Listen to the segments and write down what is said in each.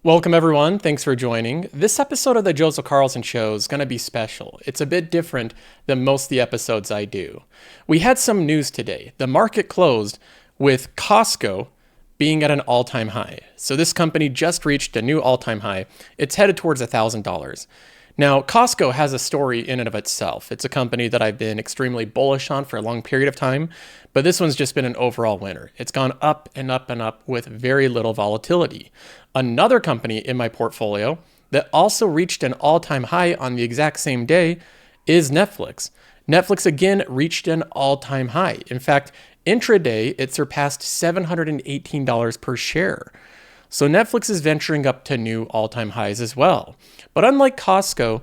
Welcome, everyone. Thanks for joining. This episode of the Joseph Carlson Show is going to be special. It's a bit different than most of the episodes I do. We had some news today. The market closed with Costco being at an all-time high. So this company just reached a new all-time high. It's headed towards $1,000. Now, Costco has a story in and of itself. It's a company that I've been extremely bullish on for a long period of time, but this one's just been an overall winner. It's gone up and up and up with very little volatility. Another company in my portfolio that also reached an all-time high on the exact same day is Netflix. Netflix again reached an all-time high. In fact, intraday, it surpassed $718 per share. So Netflix is venturing up to new all-time highs as well. But unlike Costco,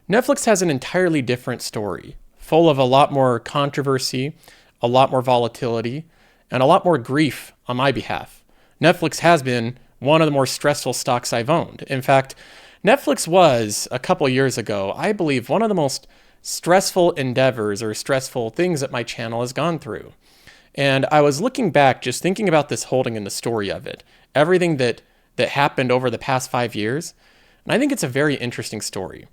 Netflix has an entirely different story, full of a lot more controversy, a lot more volatility, and a lot more grief on my behalf. Netflix has been one of the more stressful stocks I've owned. In fact, Netflix was, a couple years ago, I believe one of the most stressful endeavors or stressful things that my channel has gone through. And I was looking back, just thinking about this holding and the story of it, everything that happened over the past 5 years. And I think it's a very interesting story.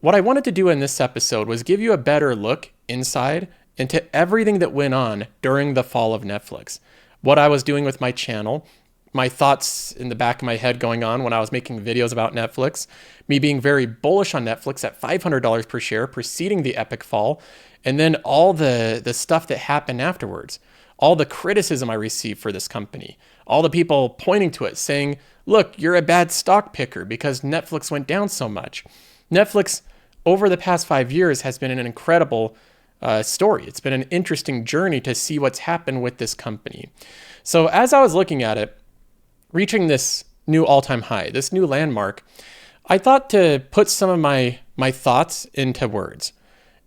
What I wanted to do in this episode was give you a better look inside into everything that went on during the fall of Netflix. What I was doing with my channel, my thoughts in the back of my head going on when I was making videos about Netflix, me being very bullish on Netflix at $500 per share preceding the epic fall, and then all the stuff that happened afterwards. All the criticism I received for this company, all the people pointing to it saying, look, you're a bad stock picker because Netflix went down so much. Netflix, over the past 5 years, has been an incredible story. It's been an interesting journey to see what's happened with this company. So as I was looking at it, reaching this new all-time high, this new landmark, I thought to put some of my thoughts into words.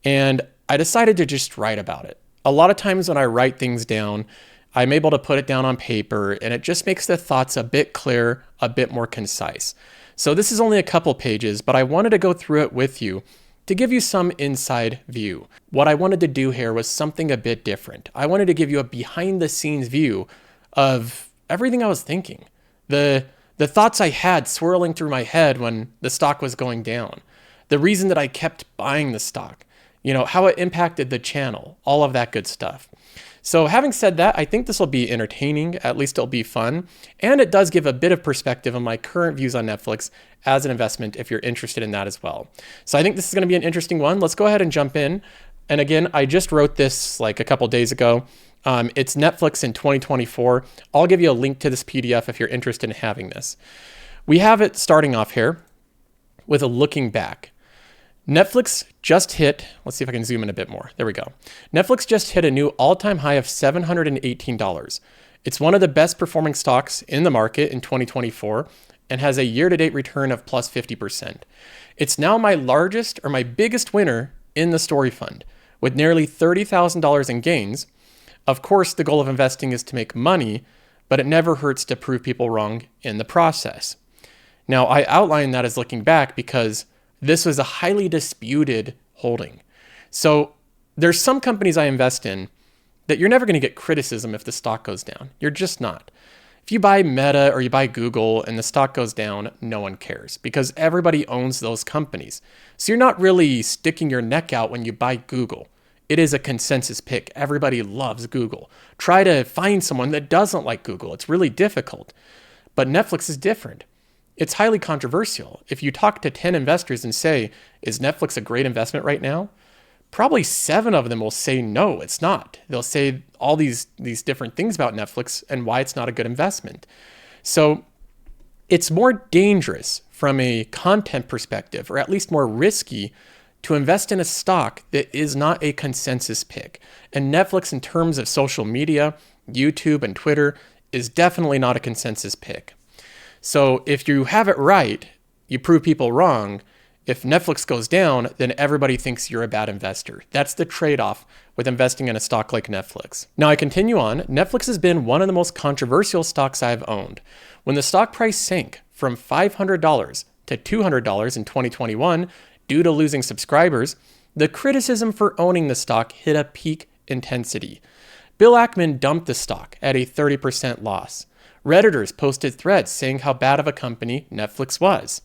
And I decided to just write about it. A lot of times when I write things down, I'm able to put it down on paper and it just makes the thoughts a bit clearer, a bit more concise. So this is only a couple pages, but I wanted to go through it with you to give you some inside view. What I wanted to do here was something a bit different. I wanted to give you a behind the scenes view of everything I was thinking. The thoughts I had swirling through my head when the stock was going down. The reason that I kept buying the stock. How it impacted the channel, all of that good stuff. So having said that, I think this will be entertaining, at least it'll be fun, and it does give a bit of perspective on my current views on Netflix as an investment if you're interested in that as well. So I think this is going to be an interesting one. Let's go ahead and jump in. And again, I just wrote this like a couple days ago. It's Netflix in 2024. I'll give you a link to this PDF if you're interested in having this. We have it starting off here with a looking back. Netflix just hit, let's see if I can zoom in a bit more. There we go. Netflix just hit a new all-time high of $718. It's one of the best performing stocks in the market in 2024 and has a year-to-date return of plus 50%. It's now my largest or my biggest winner in the story fund with nearly $30,000 in gains. Of course, the goal of investing is to make money, but it never hurts to prove people wrong in the process. Now, I outline that as looking back because this was a highly disputed holding. So there's some companies I invest in that you're never going to get criticism if the stock goes down. You're just not. If you buy Meta or you buy Google and the stock goes down, no one cares because everybody owns those companies. So you're not really sticking your neck out when you buy Google. It is a consensus pick. Everybody loves Google. Try to find someone that doesn't like Google. It's really difficult. But Netflix is different. It's highly controversial. If you talk to 10 investors and say, is Netflix a great investment right now? Probably 7 of them will say, no, it's not. They'll say all these different things about Netflix and why it's not a good investment. So it's more dangerous from a content perspective, or at least more risky, to invest in a stock that is not a consensus pick. And Netflix, in terms of social media, YouTube and Twitter, is definitely not a consensus pick. So if you have it right, you prove people wrong. If Netflix goes down, then everybody thinks you're a bad investor. That's the trade-off with investing in a stock like Netflix. Now I continue on. Netflix has been one of the most controversial stocks I've owned. When the stock price sank from $500 to $200 in 2021 due to losing subscribers, the criticism for owning the stock hit a peak intensity. Bill Ackman dumped the stock at a 30% loss. Redditors posted threads saying how bad of a company Netflix was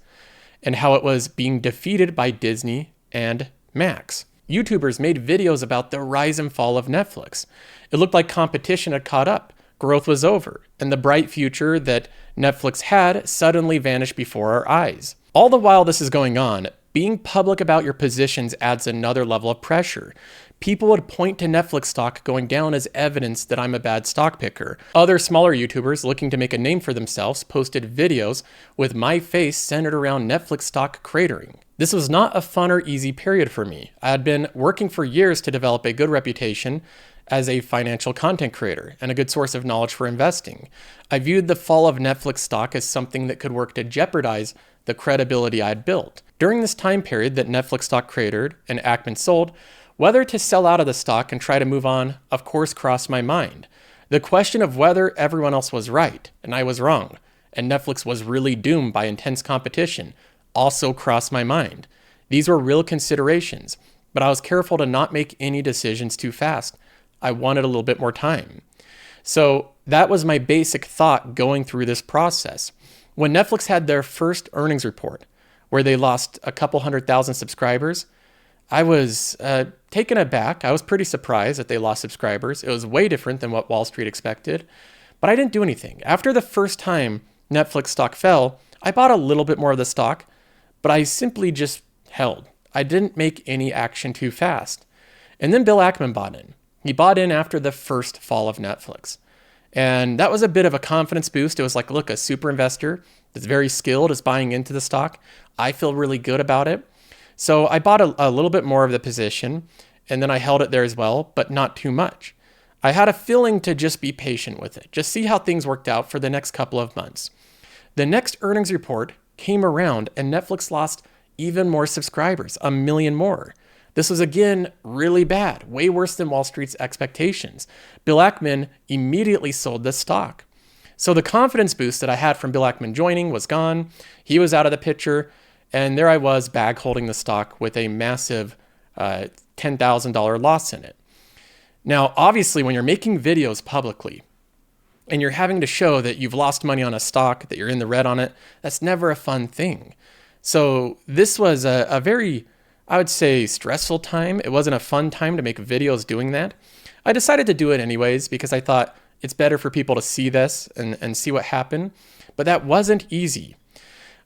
and how it was being defeated by Disney and Max. YouTubers made videos about the rise and fall of Netflix. It looked like competition had caught up, growth was over, and the bright future that Netflix had suddenly vanished before our eyes. All the while this is going on, being public about your positions adds another level of pressure. People would point to Netflix stock going down as evidence that I'm a bad stock picker. Other smaller YouTubers looking to make a name for themselves posted videos with my face centered around Netflix stock cratering. This was not a fun or easy period for me. I had been working for years to develop a good reputation as a financial content creator and a good source of knowledge for investing. I viewed the fall of Netflix stock as something that could work to jeopardize the credibility I had built. During this time period that Netflix stock cratered and Ackman sold, whether to sell out of the stock and try to move on, of course, crossed my mind. The question of whether everyone else was right and I was wrong, and Netflix was really doomed by intense competition, also crossed my mind. These were real considerations, but I was careful to not make any decisions too fast. I wanted a little bit more time. So that was my basic thought going through this process. When Netflix had their first earnings report, where they lost a couple 100,000 subscribers, I was taken aback. I was pretty surprised that they lost subscribers. It was way different than what Wall Street expected, but I didn't do anything. After the first time Netflix stock fell, I bought a little bit more of the stock, but I simply just held. I didn't make any action too fast. And then Bill Ackman bought in. He bought in after the first fall of Netflix. And that was a bit of a confidence boost. It was like, look, a super investor that's very skilled is buying into the stock. I feel really good about it. So I bought a little bit more of the position, and then I held it there as well, but not too much. I had a feeling to just be patient with it, just see how things worked out for the next couple of months. The next earnings report came around, and Netflix lost even more subscribers, 1 million more. This was, again, really bad, way worse than Wall Street's expectations. Bill Ackman immediately sold the stock. So the confidence boost that I had from Bill Ackman joining was gone. He was out of the picture. And there I was, bag holding the stock with a massive $10,000 loss in it. Now, obviously, when you're making videos publicly and you're having to show that you've lost money on a stock, that you're in the red on it, that's never a fun thing. So this was a very, I would say, stressful time. It wasn't a fun time to make videos doing that. I decided to do it anyways because I thought it's better for people to see this and see what happened. But that wasn't easy.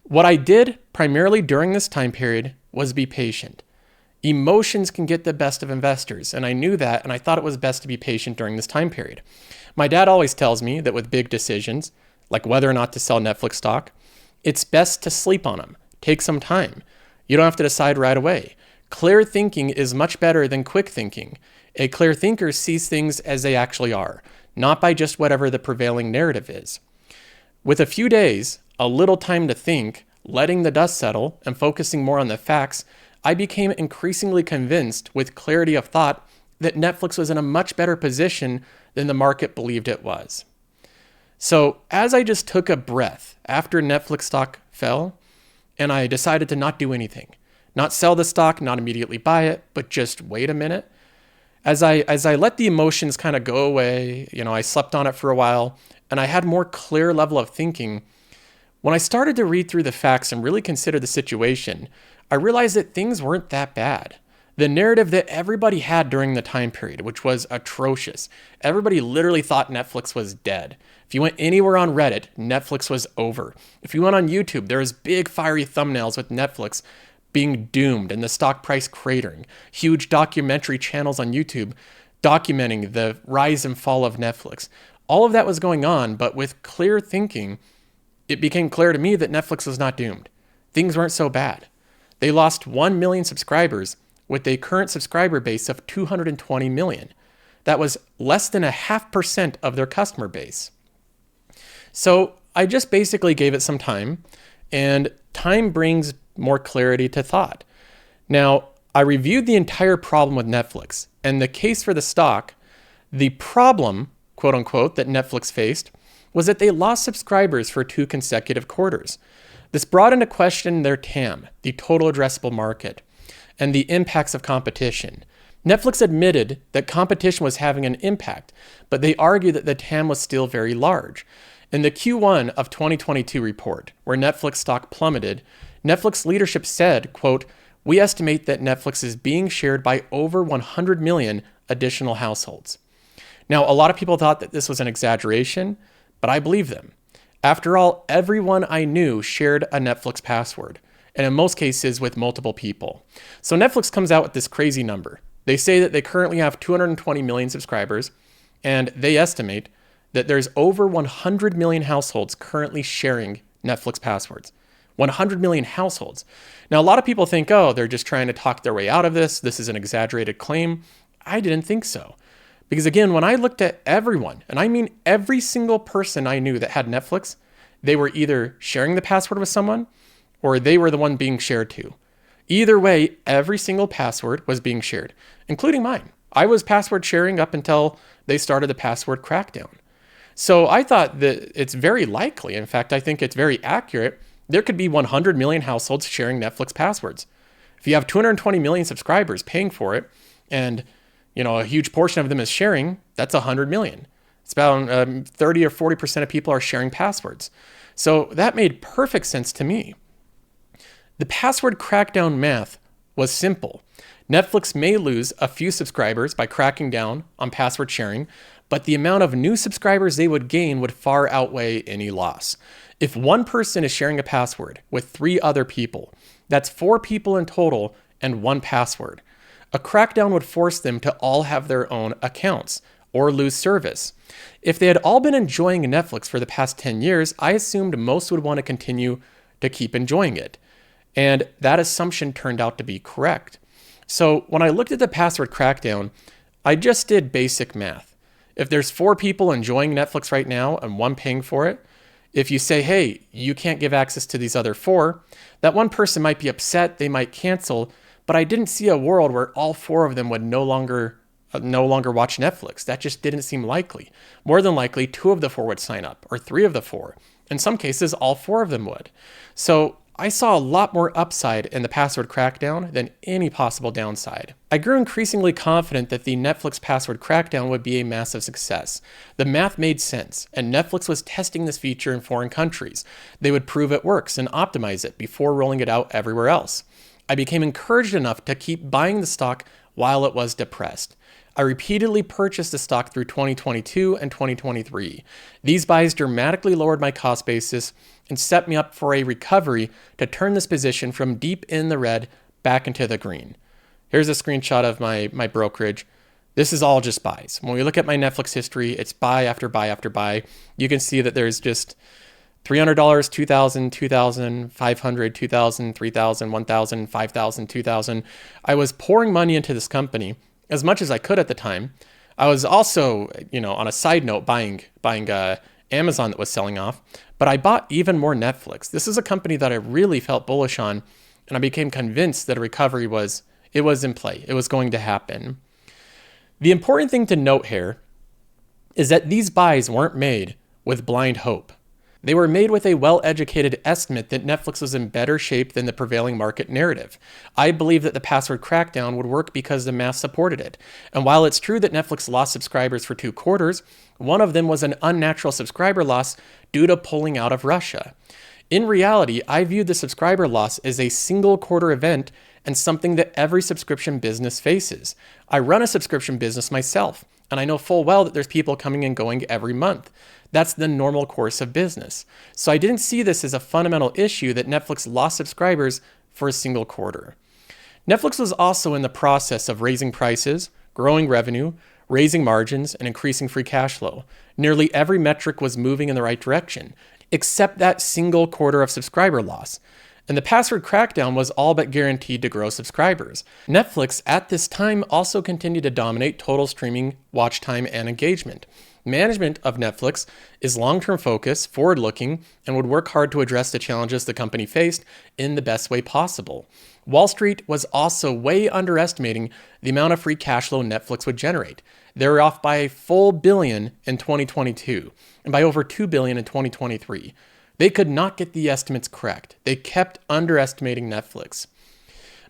What I did primarily during this time period was be patient. Emotions can get the best of investors, and I knew that, and I thought it was best to be patient during this time period. My dad always tells me that with big decisions, like whether or not to sell Netflix stock, it's best to sleep on them. Take some time. You don't have to decide right away. Clear thinking is much better than quick thinking. A clear thinker sees things as they actually are, not by just whatever the prevailing narrative is. With a few days, a little time to think, letting the dust settle, and focusing more on the facts, I became increasingly convinced with clarity of thought that Netflix was in a much better position than the market believed it was. So as I just took a breath after Netflix stock fell, and I decided to not do anything, not sell the stock, not immediately buy it, but just wait a minute. As I let the emotions kind of go away, I slept on it for a while, and I had more clear level of thinking. When I started to read through the facts and really consider the situation, I realized that things weren't that bad. The narrative that everybody had during the time period, which was atrocious. Everybody literally thought Netflix was dead. If you went anywhere on Reddit, Netflix was over. If you went on YouTube, there was big fiery thumbnails with Netflix being doomed and the stock price cratering. Huge documentary channels on YouTube documenting the rise and fall of Netflix. All of that was going on, but with clear thinking, it became clear to me that Netflix was not doomed. Things weren't so bad. They lost 1 million subscribers with a current subscriber base of 220 million. That was less than 0.5% of their customer base. So I just basically gave it some time, and time brings more clarity to thought. Now, I reviewed the entire problem with Netflix and the case for the stock. The problem, quote unquote, that Netflix faced was that they lost subscribers for 2 consecutive quarters. This brought into question their TAM, the total addressable market, and the impacts of competition. Netflix admitted that competition was having an impact, but they argued that the TAM was still very large. In the Q1 of 2022 report, where Netflix stock plummeted, Netflix leadership said, quote, "We estimate that Netflix is being shared by over 100 million additional households." Now, a lot of people thought that this was an exaggeration, but I believe them. After all, everyone I knew shared a Netflix password, and in most cases with multiple people. So Netflix comes out with this crazy number. They say that they currently have 220 million subscribers, and they estimate that there's over 100 million households currently sharing Netflix passwords. 100 million households. Now, a lot of people think, oh, they're just trying to talk their way out of this. This is an exaggerated claim. I didn't think so. Because again, when I looked at everyone, and I mean every single person I knew that had Netflix, they were either sharing the password with someone or they were the one being shared to. Either way, every single password was being shared, including mine. I was password sharing up until they started the password crackdown. So I thought that it's very likely, in fact, I think it's very accurate, there could be 100 million households sharing Netflix passwords. If you have 220 million subscribers paying for it, and a huge portion of them is sharing, that's 100 million. It's about 30 or 40% of people are sharing passwords. So that made perfect sense to me. The password crackdown math was simple. Netflix may lose a few subscribers by cracking down on password sharing, but the amount of new subscribers they would gain would far outweigh any loss. If one person is sharing a password with 3 other people, that's 4 people in total and 1 password. A crackdown would force them to all have their own accounts or lose service. If they had all been enjoying Netflix for the past 10 years, I assumed most would want to continue to keep enjoying it. And that assumption turned out to be correct. So when I looked at the password crackdown, I just did basic math. If there's 4 people enjoying Netflix right now and 1 paying for it, if you say, hey, you can't give access to these other 4, that one person might be upset, they might cancel, but I didn't see a world where all 4 of them would no longer watch Netflix. That just didn't seem likely. More than likely, 2 of the 4 would sign up, or 3 of the 4. In some cases, all 4 of them would. So I saw a lot more upside in the password crackdown than any possible downside. I grew increasingly confident that the Netflix password crackdown would be a massive success. The math made sense, and Netflix was testing this feature in foreign countries. They would prove it works and optimize it before rolling it out everywhere else. I became encouraged enough to keep buying the stock while it was depressed. I repeatedly purchased the stock through 2022 and 2023. These buys dramatically lowered my cost basis and set me up for a recovery to turn this position from deep in the red back into the green. Here's a screenshot of my brokerage. This is all just buys. When we look at my Netflix history, it's buy after buy after buy. You can see that there's just $300, $2,000, $2,000, $500, $2,000, $3,000, $1,000, $5,000, $2,000. I was pouring money into this company as much as I could at the time. I was also, on a side note, buying Amazon that was selling off, but I bought even more Netflix. This is a company that I really felt bullish on, and I became convinced that a recovery was in play. It was going to happen. The important thing to note here is that these buys weren't made with blind hope. They were made with a well-educated estimate that Netflix was in better shape than the prevailing market narrative. I believe that the password crackdown would work because the math supported it. And while it's true that Netflix lost subscribers for 2 quarters, one of them was an unnatural subscriber loss due to pulling out of Russia. In reality, I viewed the subscriber loss as a single quarter event and something that every subscription business faces. I run a subscription business myself, and I know full well that there's people coming and going every month. That's the normal course of business. So I didn't see this as a fundamental issue that Netflix lost subscribers for a single quarter. Netflix was also in the process of raising prices, growing revenue, raising margins, and increasing free cash flow. Nearly every metric was moving in the right direction, except that single quarter of subscriber loss. And the password crackdown was all but guaranteed to grow subscribers. Netflix at this time also continued to dominate total streaming watch time and engagement. Management of Netflix is long-term focused, forward-looking, and would work hard to address the challenges the company faced in the best way possible. Wall Street was also way underestimating the amount of free cash flow Netflix would generate. They were off by a full $1 billion in 2022 and by over $2 billion in 2023. They could not get the estimates correct. They kept underestimating Netflix.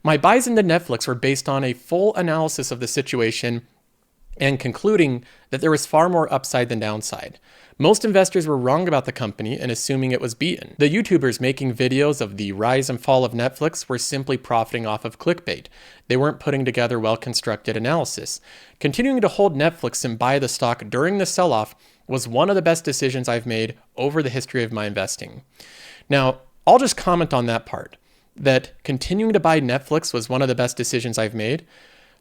My buys into Netflix were based on a full analysis of the situation and concluding that there was far more upside than downside. Most investors were wrong about the company and assuming it was beaten. The YouTubers making videos of the rise and fall of Netflix were simply profiting off of clickbait. They weren't putting together well-constructed analysis. Continuing to hold Netflix and buy the stock during the sell-off was one of the best decisions I've made over the history of my investing. Now, I'll just comment on that part, that continuing to buy Netflix was one of the best decisions I've made.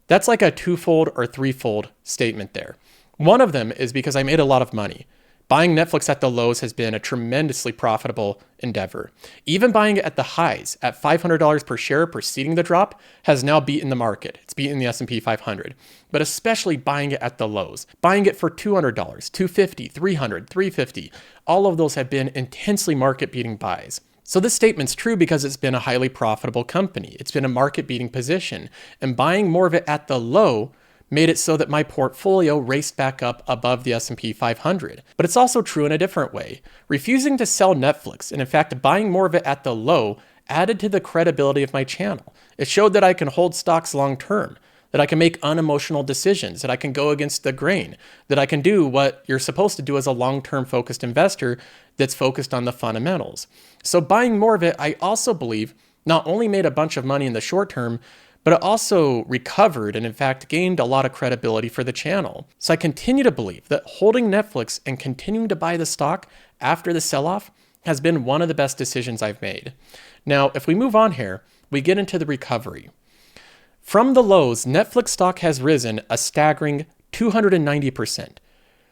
That's like a twofold or threefold statement there. One of them is because I made a lot of money. Buying Netflix at the lows has been a tremendously profitable endeavor. Even buying it at the highs, at $500 per share preceding the drop, has now beaten the market. It's beaten the S&P 500. But especially buying it at the lows. Buying it for $200, $250, $300, $350. All of those have been intensely market-beating buys. So this statement's true because it's been a highly profitable company. It's been a market-beating position. And buying more of it at the low made it so that my portfolio raced back up above the S&P 500. But it's also true in a different way. Refusing to sell Netflix, and in fact buying more of it at the low, added to the credibility of my channel. It showed that I can hold stocks long term, that I can make unemotional decisions, that I can go against the grain, that I can do what you're supposed to do as a long-term focused investor that's focused on the fundamentals. So buying more of it, I also believe, not only made a bunch of money in the short term, but it also recovered and in fact gained a lot of credibility for the channel. So I continue to believe that holding Netflix and continuing to buy the stock after the sell-off has been one of the best decisions I've made. Now, if we move on here, we get into the recovery. From the lows, Netflix stock has risen a staggering 290%.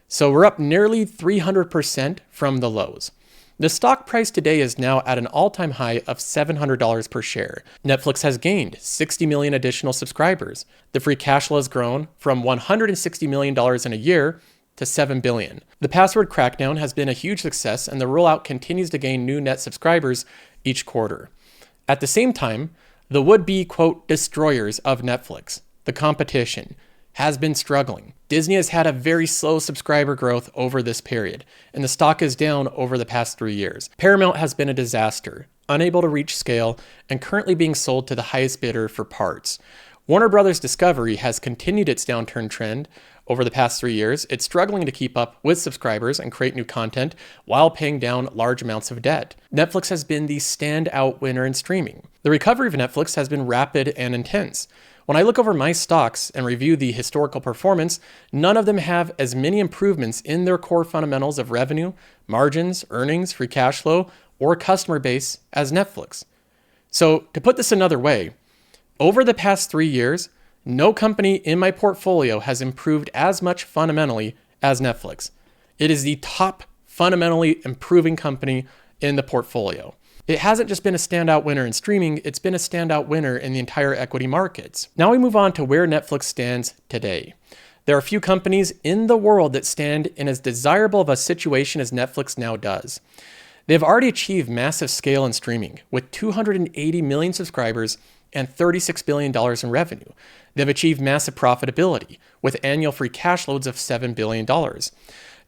So we're up nearly 300% from the lows. The stock price today is now at an all-time high of $700 per share. Netflix has gained 60 million additional subscribers. The free cash flow has grown from $160 million in a year to $7 billion. The password crackdown has been a huge success, and the rollout continues to gain new net subscribers each quarter. At the same time, the would-be, quote, destroyers of Netflix, the competition, has been struggling. Disney has had a very slow subscriber growth over this period, and the stock is down over the past 3 years. Paramount has been a disaster, unable to reach scale, and currently being sold to the highest bidder for parts. Warner Brothers Discovery has continued its downturn trend over the past 3 years. It's struggling to keep up with subscribers and create new content while paying down large amounts of debt. Netflix has been the standout winner in streaming. The recovery of Netflix has been rapid and intense. When I look over my stocks and review the historical performance, none of them have as many improvements in their core fundamentals of revenue, margins, earnings, free cash flow, or customer base as Netflix. So to put this another way, over the past 3 years, no company in my portfolio has improved as much fundamentally as Netflix. It is the top fundamentally improving company in the portfolio. It hasn't just been a standout winner in streaming, it's been a standout winner in the entire equity markets. Now we move on to where Netflix stands today. There are few companies in the world that stand in as desirable of a situation as Netflix now does. They've already achieved massive scale in streaming with 280 million subscribers and $36 billion in revenue. They've achieved massive profitability with annual free cash flows of $7 billion.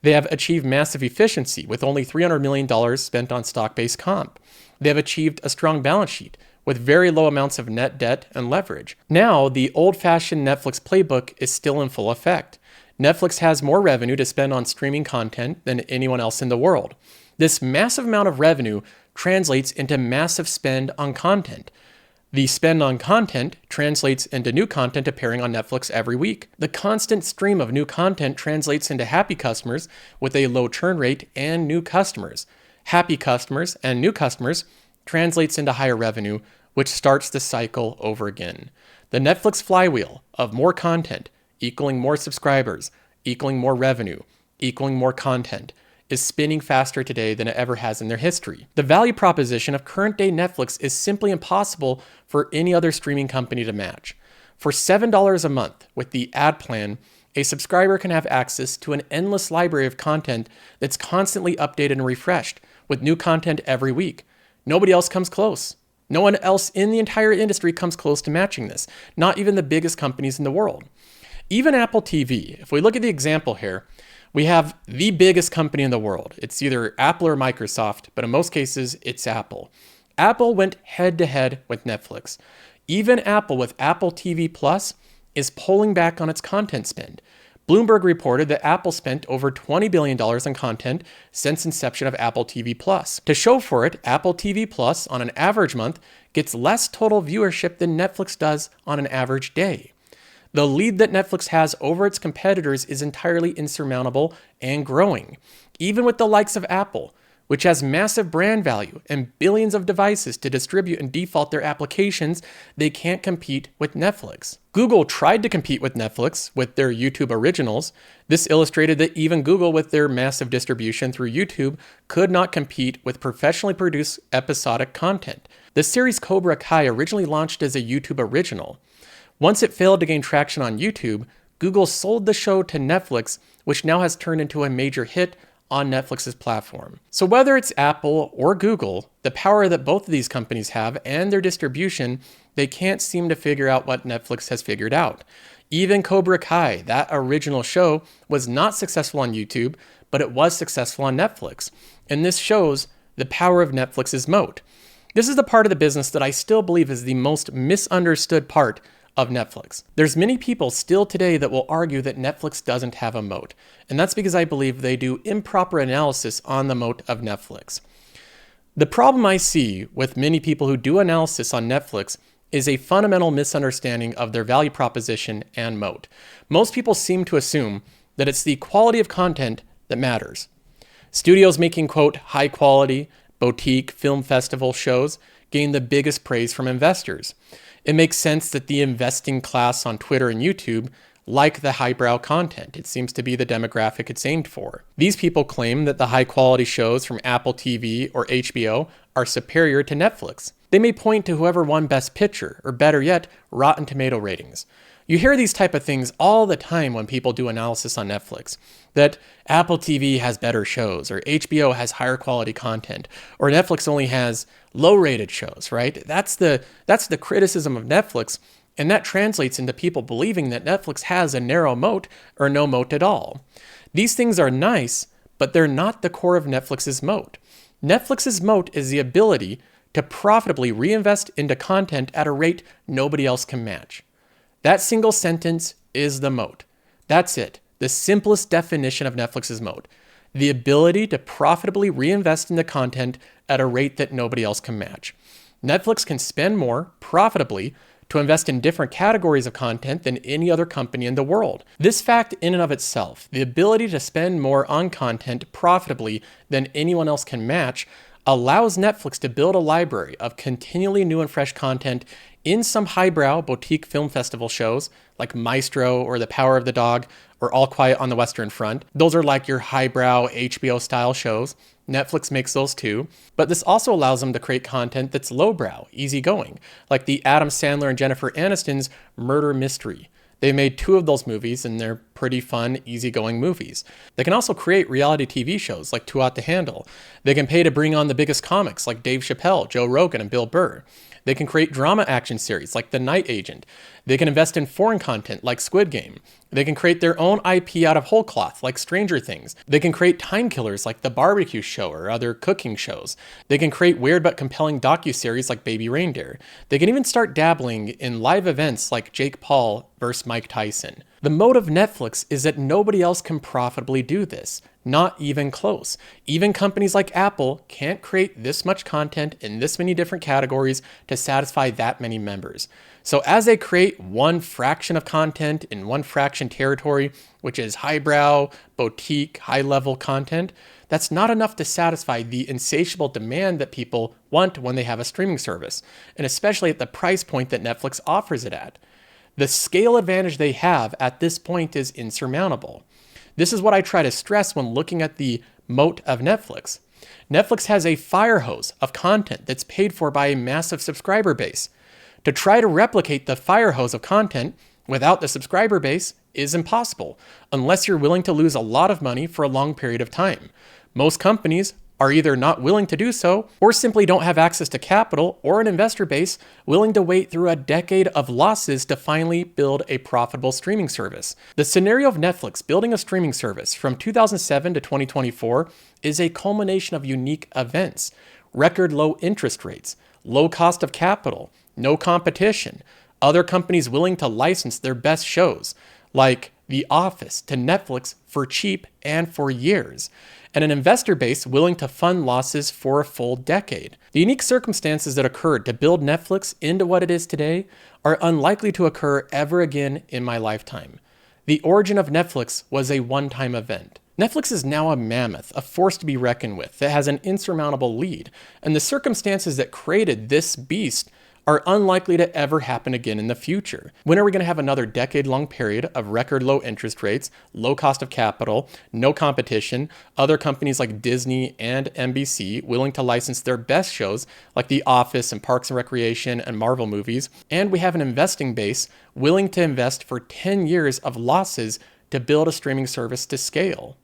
They have achieved massive efficiency with only $300 million spent on stock-based comp. They have achieved a strong balance sheet with very low amounts of net debt and leverage. Now, the old-fashioned Netflix playbook is still in full effect. Netflix has more revenue to spend on streaming content than anyone else in the world. This massive amount of revenue translates into massive spend on content. The spend on content translates into new content appearing on Netflix every week. The constant stream of new content translates into happy customers with a low churn rate and new customers. Happy customers and new customers translates into higher revenue, which starts the cycle over again. The Netflix flywheel of more content equaling more subscribers, equaling more revenue, equaling more content, is spinning faster today than it ever has in their history. The value proposition of current day Netflix is simply impossible for any other streaming company to match. For $7 a month with the ad plan, a subscriber can have access to an endless library of content that's constantly updated and refreshed with new content every week. Nobody else comes close. No one else in the entire industry comes close to matching this, not even the biggest companies in the world. Even Apple TV, if we look at the example here, we have the biggest company in the world. It's either Apple or Microsoft, but in most cases, it's Apple. Apple went head-to-head with Netflix. Even Apple with Apple TV Plus is pulling back on its content spend. Bloomberg reported that Apple spent over $20 billion on content since inception of Apple TV Plus. To show for it, Apple TV Plus on an average month gets less total viewership than Netflix does on an average day. The lead that Netflix has over its competitors is entirely insurmountable and growing, even with the likes of Apple, which has massive brand value and billions of devices to distribute and default their applications. They can't compete with Netflix. Google tried to compete with Netflix with their YouTube originals. This illustrated that even Google, with their massive distribution through YouTube, could not compete with professionally produced episodic content. The series Cobra Kai originally launched as a YouTube original. Once it failed to gain traction on YouTube, Google sold the show to Netflix, which now has turned into a major hit on Netflix's platform. So whether it's Apple or Google, the power that both of these companies have and their distribution, they can't seem to figure out what Netflix has figured out. Even Cobra Kai, that original show, was not successful on YouTube, but it was successful on Netflix. And this shows the power of Netflix's moat. This is the part of the business that I still believe is the most misunderstood part of Netflix. There's many people still today that will argue that Netflix doesn't have a moat, and that's because I believe they do improper analysis on the moat of Netflix. The problem I see with many people who do analysis on Netflix is a fundamental misunderstanding of their value proposition and moat. Most people seem to assume that it's the quality of content that matters. Studios making, quote, high quality, boutique, film festival shows gain the biggest praise from investors. It makes sense that the investing class on Twitter and YouTube like the highbrow content. It seems to be the demographic it's aimed for. These people claim that the high-quality shows from Apple TV or HBO are superior to Netflix. They may point to whoever won Best Picture, or better yet, Rotten Tomato ratings. You hear these type of things all the time when people do analysis on Netflix, that Apple TV has better shows, or HBO has higher quality content, or Netflix only has low-rated shows, right? That's the criticism of Netflix, and that translates into people believing that Netflix has a narrow moat or no moat at all. These things are nice, but they're not the core of Netflix's moat. Netflix's moat is the ability to profitably reinvest into content at a rate nobody else can match. That single sentence is the moat. That's it. The simplest definition of Netflix's moat. The ability to profitably reinvest in the content at a rate that nobody else can match. Netflix can spend more profitably to invest in different categories of content than any other company in the world. This fact in and of itself, the ability to spend more on content profitably than anyone else can match, allows Netflix to build a library of continually new and fresh content in some highbrow boutique film festival shows like Maestro or The Power of the Dog or All Quiet on the Western Front. Those are like your highbrow HBO style shows. Netflix makes those too, but this also allows them to create content that's lowbrow, easygoing, like the Adam Sandler and Jennifer Aniston's Murder Mystery. They made 2 of those movies, and they're pretty fun, easygoing movies. They can also create reality TV shows like Too Hot to Handle. They can pay to bring on the biggest comics like Dave Chappelle, Joe Rogan, and Bill Burr. They can create drama action series like The Night Agent. They can invest in foreign content like Squid Game. They can create their own IP out of whole cloth like Stranger Things. They can create time killers like The Barbecue Show or other cooking shows. They can create weird but compelling docuseries like Baby Reindeer. They can even start dabbling in live events like Jake Paul versus Mike Tyson. The moat of Netflix is that nobody else can profitably do this. Not even close. Even companies like Apple can't create this much content in this many different categories to satisfy that many members. So as they create one fraction of content in one fraction territory, which is highbrow, boutique, high-level content, that's not enough to satisfy the insatiable demand that people want when they have a streaming service, and especially at the price point that Netflix offers it at. The scale advantage they have at this point is insurmountable. This is what I try to stress when looking at the moat of Netflix. Netflix has a fire hose of content that's paid for by a massive subscriber base. To try to replicate the fire hose of content without the subscriber base is impossible, unless you're willing to lose a lot of money for a long period of time. Most companies are either not willing to do so or simply don't have access to capital or an investor base willing to wait through a decade of losses to finally build a profitable streaming service. The scenario of Netflix building a streaming service from 2007 to 2024 is a culmination of unique events: record low interest rates, low cost of capital, no competition, other companies willing to license their best shows, like The Office to Netflix for cheap and for years, and an investor base willing to fund losses for a full decade. The unique circumstances that occurred to build Netflix into what it is today are unlikely to occur ever again in my lifetime. The origin of Netflix was a one-time event. Netflix is now a mammoth, a force to be reckoned with that has an insurmountable lead, and the circumstances that created this beast are unlikely to ever happen again in the future. When are we going to have another decade-long period of record low interest rates, low cost of capital, no competition, other companies like Disney and NBC willing to license their best shows like The Office and Parks and Recreation and Marvel movies, and we have an investing base willing to invest for 10 years of losses to build a streaming service to scale?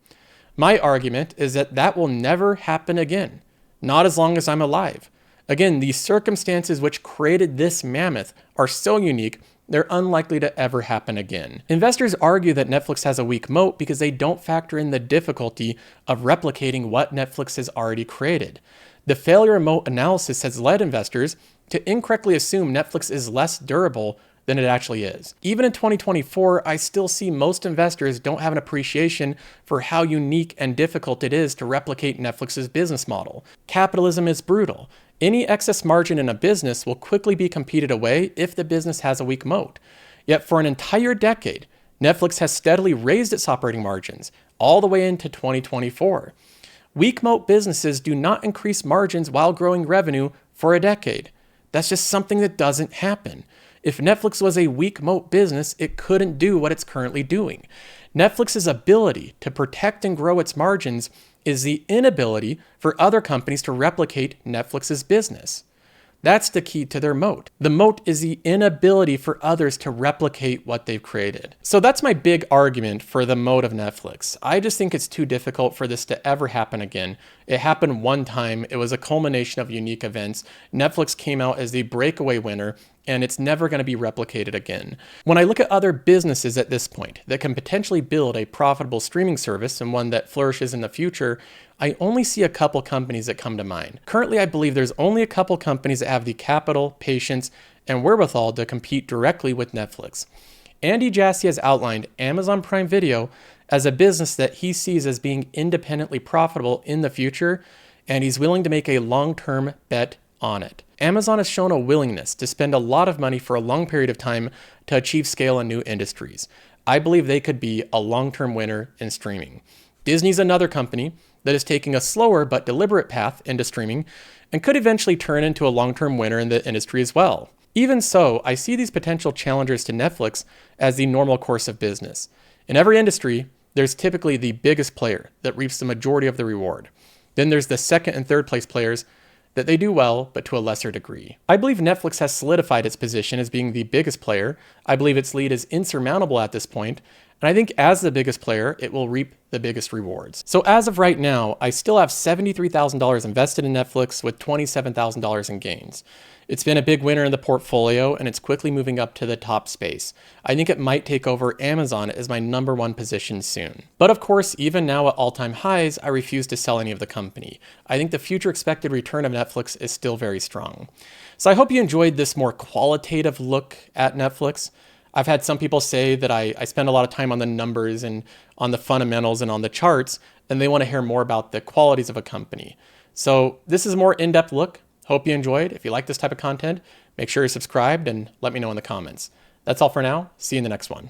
My argument is that that will never happen again, not as long as I'm alive. Again, the circumstances which created this mammoth are so unique, they're unlikely to ever happen again. Investors argue that Netflix has a weak moat because they don't factor in the difficulty of replicating what Netflix has already created. The failure moat analysis has led investors to incorrectly assume Netflix is less durable than it actually is. Even in 2024, I still see most investors don't have an appreciation for how unique and difficult it is to replicate Netflix's business model. Capitalism is brutal. Any excess margin in a business will quickly be competed away if the business has a weak moat. Yet for an entire decade, Netflix has steadily raised its operating margins all the way into 2024. Weak moat businesses do not increase margins while growing revenue for a decade. That's just something that doesn't happen. If Netflix was a weak moat business, it couldn't do what it's currently doing. Netflix's ability to protect and grow its margins is the inability for other companies to replicate Netflix's business. That's the key to their moat. The moat is the inability for others to replicate what they've created. So that's my big argument for the moat of Netflix. I just think it's too difficult for this to ever happen again. It happened one time. It was a culmination of unique events. Netflix came out as the breakaway winner, and it's never going to be replicated again. When I look at other businesses at this point that can potentially build a profitable streaming service and one that flourishes in the future, I only see a couple companies that come to mind. Currently, I believe there's only a couple companies that have the capital, patience, and wherewithal to compete directly with Netflix. Andy Jassy has outlined Amazon Prime Video as a business that he sees as being independently profitable in the future, and he's willing to make a long-term bet on it. Amazon has shown a willingness to spend a lot of money for a long period of time to achieve scale in new industries. I believe they could be a long-term winner in streaming. Disney's another company that is taking a slower but deliberate path into streaming and could eventually turn into a long-term winner in the industry as well. Even so, I see these potential challengers to Netflix as the normal course of business. In every industry, there's typically the biggest player that reaps the majority of the reward. Then there's the second and third place players that they do well, but to a lesser degree. I believe Netflix has solidified its position as being the biggest player. I believe its lead is insurmountable at this point, and I think as the biggest player, it will reap the biggest rewards. So as of right now, I still have $73,000 invested in Netflix with $27,000 in gains. It's been a big winner in the portfolio, and it's quickly moving up to the top space. I think it might take over Amazon as my number one position soon. But of course, even now at all-time highs, I refuse to sell any of the company. I think the future expected return of Netflix is still very strong. So I hope you enjoyed this more qualitative look at Netflix. I've had some people say that I spend a lot of time on the numbers and on the fundamentals and on the charts, and they want to hear more about the qualities of a company. So this is a more in-depth look. Hope you enjoyed. If you like this type of content, make sure you're subscribed and let me know in the comments. That's all for now. See you in the next one.